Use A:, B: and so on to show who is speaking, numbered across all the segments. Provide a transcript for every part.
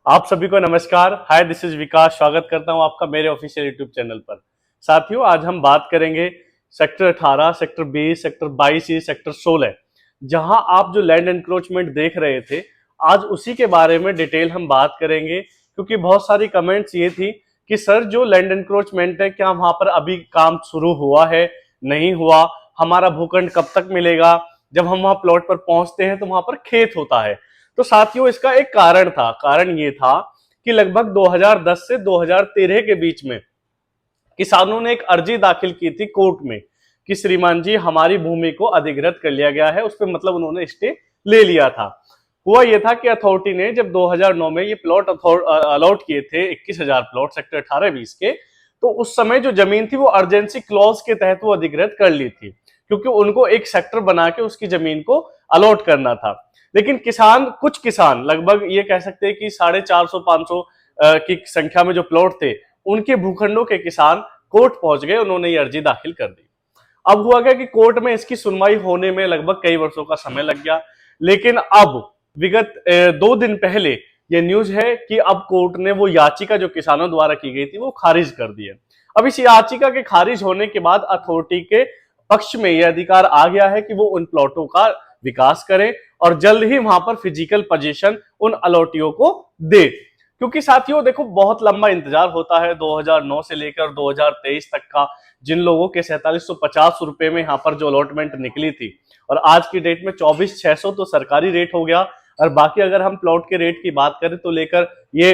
A: आप सभी को नमस्कार। हाय, दिस इज विकास। स्वागत करता हूं आपका मेरे ऑफिशियल यूट्यूब चैनल पर। साथियों, आज हम बात करेंगे सेक्टर 18, सेक्टर 20, सेक्टर 22, सेक्टर 16, जहां आप जो लैंड एनक्रोचमेंट देख रहे थे, आज उसी के बारे में डिटेल हम बात करेंगे। क्योंकि बहुत सारी कमेंट्स ये थी कि सर, जो लैंड एनक्रोचमेंट है, क्या वहां पर अभी काम शुरू हुआ है, नहीं हुआ, हमारा भूखंड कब तक मिलेगा? जब हम वहां प्लॉट पर पहुंचते हैं तो वहां पर खेत होता है। तो साथियों, इसका एक कारण था। कारण ये था कि लगभग 2010 से 2013 के बीच में किसानों ने एक अर्जी दाखिल की थी कोर्ट में कि श्रीमान जी, हमारी भूमि को अधिग्रहित कर लिया गया है। उस पर मतलब उन्होंने स्टे ले लिया था। हुआ यह था कि अथॉरिटी ने जब 2009 में ये प्लॉट अलॉट किए थे, 21,000 प्लॉट सेक्टर 18-20 के, तो उस समय जो जमीन थी वो अर्जेंसी क्लॉज के तहत वो अधिग्रहित कर ली थी, क्योंकि उनको एक सेक्टर बना के उसकी जमीन को अलॉट करना था। लेकिन कुछ किसान, लगभग ये कह सकते हैं कि 450-500 की संख्या में जो प्लॉट थे, उनके भूखंडों के किसान कोर्ट पहुंच गए। उन्होंने ये अर्जी दाखिल कर दी। अब हुआ क्या कि कोर्ट में इसकी सुनवाई होने में लगभग कई वर्षों का समय लग गया। लेकिन अब विगत 2 दिन पहले ये न्यूज है कि अब कोर्ट ने वो याचिका जो किसानों द्वारा की गई थी वो खारिज कर दी है। अब इस याचिका के खारिज होने के बाद अथॉरिटी के पक्ष में यह अधिकार आ गया है कि वो उन प्लॉटों का विकास करें और जल्द ही वहां पर फिजिकल पोजीशन उन अलॉटियों को दे। क्योंकि साथियों देखो, बहुत लंबा इंतजार होता है 2009 से लेकर 2023 तक का। जिन लोगों के 4750 रुपए में यहाँ पर जो अलॉटमेंट निकली थी, और आज की डेट में 24,600 तो सरकारी रेट हो गया। और बाकी अगर हम प्लॉट के रेट की बात करें तो लेकर ये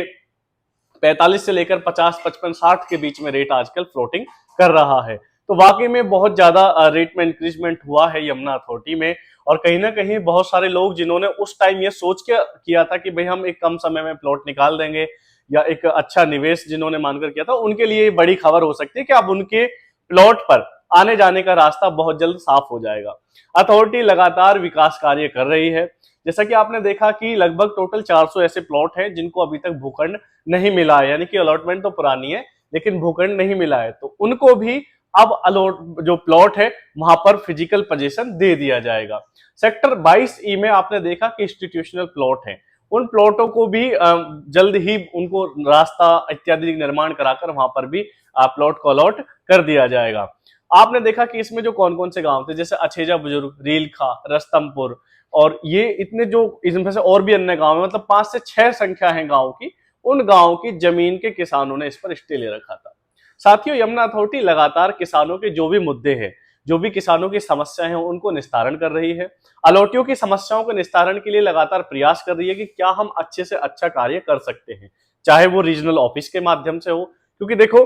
A: 45 से लेकर 50, 55, 60 के बीच में रेट आजकल फ्लोटिंग कर रहा है। तो वाकई में बहुत ज्यादा रेट में इंक्रीजमेंट हुआ है यमुना अथॉरिटी में। और कहीं ना कहीं बहुत सारे लोग जिन्होंने उस टाइम ये सोच के किया था कि भाई हम एक कम समय में प्लॉट निकाल देंगे, या एक अच्छा निवेश जिन्होंने मानकर किया था, उनके लिए बड़ी खबर हो सकती है कि अब उनके प्लॉट पर आने जाने का रास्ता बहुत जल्द साफ हो जाएगा। अथॉरिटी लगातार विकास कार्य कर रही है। जैसा कि आपने देखा कि लगभग टोटल 400 ऐसे प्लॉट हैं जिनको अभी तक भूखंड नहीं मिला है, यानी कि अलॉटमेंट तो पुरानी है लेकिन भूखंड नहीं मिला है। तो उनको भी अब अलॉट जो प्लॉट है वहां पर फिजिकल पोजीशन दे दिया जाएगा। सेक्टर 22 ई में आपने देखा कि इंस्टीट्यूशनल प्लॉट है, उन प्लॉटों को भी जल्द ही उनको रास्ता इत्यादि निर्माण कराकर वहां पर भी प्लॉट को अलॉट कर दिया जाएगा। आपने देखा कि इसमें जो कौन कौन से गांव थे, जैसे अछेजा बुजुर्ग, रीलखा, रस्तमपुर, और ये इतने जो इनमें से और भी अन्य गांव है, मतलब 5 से 6 संख्या है गांव की। उन गांव की जमीन के किसानों ने इस पर स्टे ले रखा था। साथियों, यमुना अथॉरिटी लगातार किसानों के जो भी मुद्दे हैं, जो भी किसानों की समस्याएं हैं, उनको निस्तारण कर रही है। अलॉटियों की समस्याओं के निस्तारण के लिए लगातार प्रयास कर रही है कि क्या हम अच्छे से अच्छा कार्य कर सकते हैं, चाहे वो रीजनल ऑफिस के माध्यम से हो। क्योंकि देखो,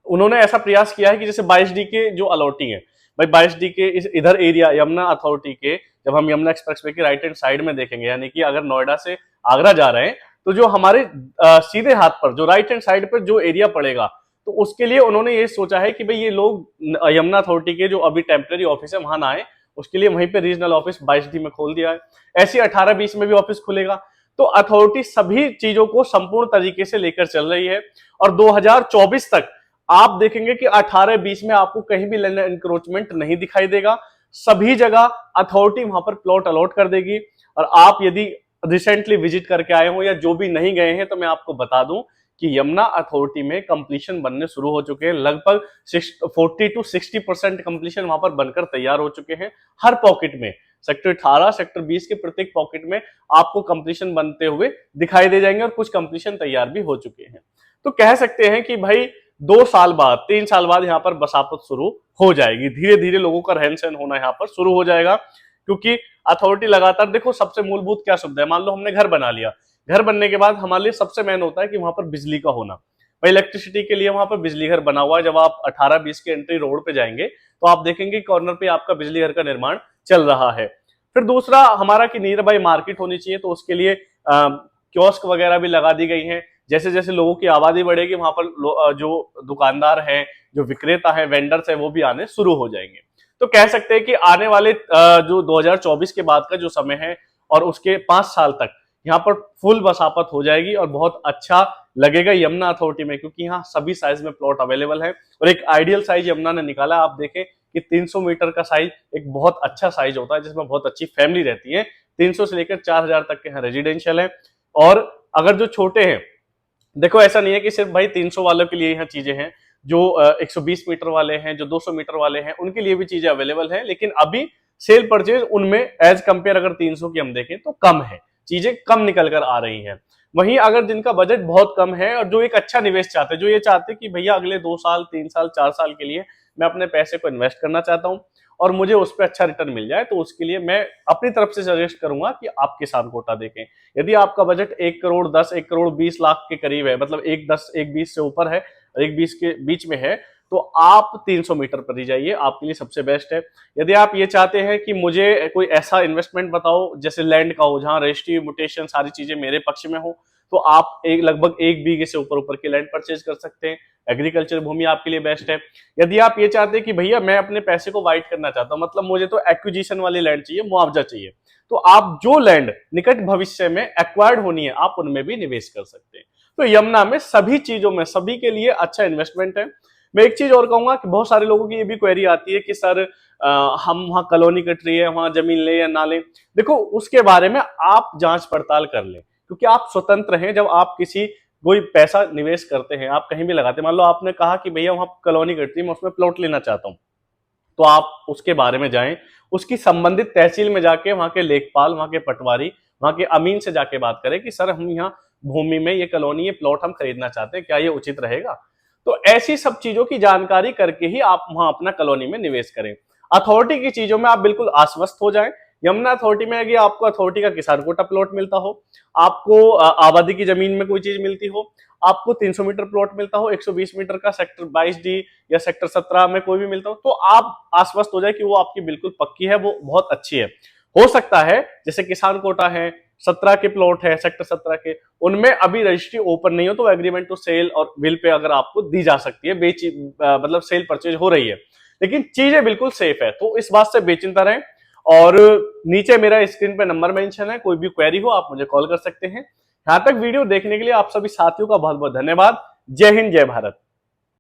A: उन्होंने ऐसा प्रयास किया है कि जैसे 22D के जो अलॉटिंग है, भाई 22D के इस इधर एरिया यमुना अथॉरिटी के, जब हम यमुना एक्सप्रेसवे के राइट हैंड साइड में देखेंगे, यानी कि अगर नोएडा से आगरा जा रहे हैं, तो जो हमारे सीधे हाथ पर जो राइट हैंड साइड पर जो एरिया पड़ेगा, तो उसके लिए उन्होंने ये सोचा है कि भाई ये लोग यमुना अथॉरिटी के जो अभी टेम्पररी ऑफिस है वहां ना आए, उसके लिए वहीं पे रीजनल ऑफिस 22D में खोल दिया है। ऐसे 18-20 में भी ऑफिस खुलेगा। तो अथॉरिटी सभी चीजों को संपूर्ण तरीके से लेकर चल रही है। और 2024 तक आप देखेंगे कि 18-20 में आपको कहीं भी लैंड एनक्रोचमेंट नहीं दिखाई देगा। सभी जगह अथॉरिटी वहां पर प्लॉट अलॉट कर देगी। और आप यदि रिसेंटली विजिट करके आए हो या जो भी नहीं गए हैं, तो मैं आपको बता दूं कि यमुना अथॉरिटी में कंप्लीशन बनने शुरू हो चुके हैं। लगभग 40 to 60% कंप्लीशन वहां पर बनकर तैयार हो चुके हैं। हर पॉकेट में, सेक्टर 18, सेक्टर 20 के प्रत्येक पॉकेट में आपको कंप्लीशन बनते हुए दिखाई दे जाएंगे, और कुछ कंप्लीशन तैयार भी हो चुके हैं। तो कह सकते हैं कि भाई 2 साल बाद, 3 साल बाद यहाँ पर बसापत शुरू हो जाएगी। धीरे धीरे लोगों का रहन सहन होना यहाँ पर शुरू हो जाएगा। क्योंकि अथॉरिटी लगातार, देखो सबसे मूलभूत क्या सुविधा है, मान लो हमने घर बना लिया, घर बनने के बाद हमारे लिए सबसे मेन होता है कि वहां पर बिजली का होना। भाई इलेक्ट्रिसिटी के लिए वहां पर बिजली घर बना हुआ है। जब आप 18-20 के एंट्री रोड पे जाएंगे तो आप देखेंगे कॉर्नर पे आपका बिजली घर का निर्माण चल रहा है। फिर दूसरा हमारा कि नियर बाई मार्केट होनी चाहिए, तो उसके लिए कियोस्क वगैरह भी लगा दी गई है। जैसे जैसे लोगों की आबादी बढ़ेगी, वहां पर जो दुकानदार हैं, जो विक्रेता है, वेंडर्स है, वो भी आने शुरू हो जाएंगे। तो कह सकते हैं कि आने वाले जो 2024 के बाद का जो समय है और उसके 5 साल तक यहाँ पर फुल बसापत हो जाएगी, और बहुत अच्छा लगेगा यमुना अथॉरिटी में, क्योंकि यहाँ सभी साइज में प्लॉट अवेलेबल है। और एक आइडियल साइज यमुना ने निकाला, आप देखें कि 300 मीटर का साइज एक बहुत अच्छा साइज होता है, जिसमें बहुत अच्छी फैमिली रहती है। 300 से लेकर 4,000 तक के यहाँ रेजिडेंशियल है। और अगर जो छोटे हैं, देखो ऐसा नहीं है कि सिर्फ भाई 300 वालों के लिए यहाँ चीजें हैं, जो 120 मीटर वाले हैं, जो 200 मीटर वाले हैं, उनके लिए भी चीजें अवेलेबल हैं। लेकिन अभी सेल परचेज उनमें एज कंपेयर अगर 300 की हम देखें तो कम है, चीजें कम निकल कर आ रही हैं। वहीं अगर जिनका बजट बहुत कम है और जो एक अच्छा निवेश चाहते हैं, जो ये चाहते हैं कि भैया अगले 2 साल 3 साल 4 साल के लिए मैं अपने पैसे को इन्वेस्ट करना चाहता हूं और मुझे उस पर अच्छा रिटर्न मिल जाए, तो उसके लिए मैं अपनी तरफ से सजेस्ट करूंगा कि आप किसान कोटा देखें। यदि आपका बजट 1 करोड़ 10, 1 करोड़ 20 लाख के करीब है, मतलब 1 10 1 20 से ऊपर है और 1 20 के बीच में है, तो आप 300 मीटर पर ही जाइए, आपके लिए सबसे बेस्ट है। यदि आप ये चाहते हैं कि मुझे कोई ऐसा इन्वेस्टमेंट बताओ जैसे लैंड का हो, जहां रजिस्ट्री म्यूटेशन सारी चीजें मेरे पक्ष में हो, तो आप लगभग 1 बीघे से ऊपर ऊपर की लैंड परचेज कर सकते हैं। एग्रीकल्चर भूमि आपके लिए बेस्ट है। यदि आप ये चाहते हैं कि भैया मैं अपने पैसे को वाइट करना चाहता हूं, मतलब मुझे तो एक्विजिशन वाली लैंड चाहिए, मुआवजा चाहिए, तो आप जो लैंड निकट भविष्य में एक्वायर्ड होनी है आप उनमें भी निवेश कर सकते हैं। तो यमुना में सभी चीजों में सभी के लिए अच्छा इन्वेस्टमेंट है। मैं एक चीज और कहूंगा कि बहुत सारे लोगों की ये भी क्वेरी आती है कि सर हम वहां कॉलोनी कट रही है, वहां जमीन ले या ना ले। देखो उसके बारे में आप जांच पड़ताल कर लें, क्योंकि आप स्वतंत्र हैं। जब आप किसी कोई पैसा निवेश करते हैं, आप कहीं भी लगाते हैं, मान लो आपने कहा कि भैया वहां कॉलोनी कट रही है, मैं उसमें प्लॉट लेना चाहता हूं, तो आप उसके बारे में जाएं, उसकी संबंधित तहसील में जाके वहां के लेखपाल, वहां के पटवारी, वहां के अमीन से जाके बात करें कि सर हम यहाँ भूमि में ये कॉलोनी, ये प्लॉट हम खरीदना चाहते हैं, क्या ये उचित रहेगा। तो ऐसी सब चीजों की जानकारी करके ही आप वहां अपना कॉलोनी में निवेश करें। अथॉरिटी की चीजों में आप बिल्कुल आश्वस्त हो जाएं। यमुना अथॉरिटी में अगर आपको अथॉरिटी का किसान कोटा प्लॉट मिलता हो, आपको आबादी की जमीन में कोई चीज मिलती हो, आपको 300 मीटर प्लॉट मिलता हो, 120 मीटर का सेक्टर 22D या सेक्टर 17 में कोई भी मिलता हो, तो आप आश्वस्त हो जाए कि वो आपकी बिल्कुल पक्की है, वो बहुत अच्छी है। हो सकता है जैसे किसान कोटा है, 17 के प्लॉट है, सेक्टर 17 के, उनमें अभी रजिस्ट्री ओपन नहीं हो, तो एग्रीमेंट टू सेल और विल पे अगर आपको दी जा सकती है, मतलब सेल परचेज हो रही है, लेकिन चीजें बिल्कुल सेफ है। तो इस बात से बेचिंता रहें। और नीचे मेरा स्क्रीन पे नंबर मेंशन है, कोई भी क्वेरी हो आप मुझे कॉल कर सकते हैं। यहां तक वीडियो देखने के लिए आप सभी साथियों का बहुत बहुत धन्यवाद। जय हिंद, जय भारत।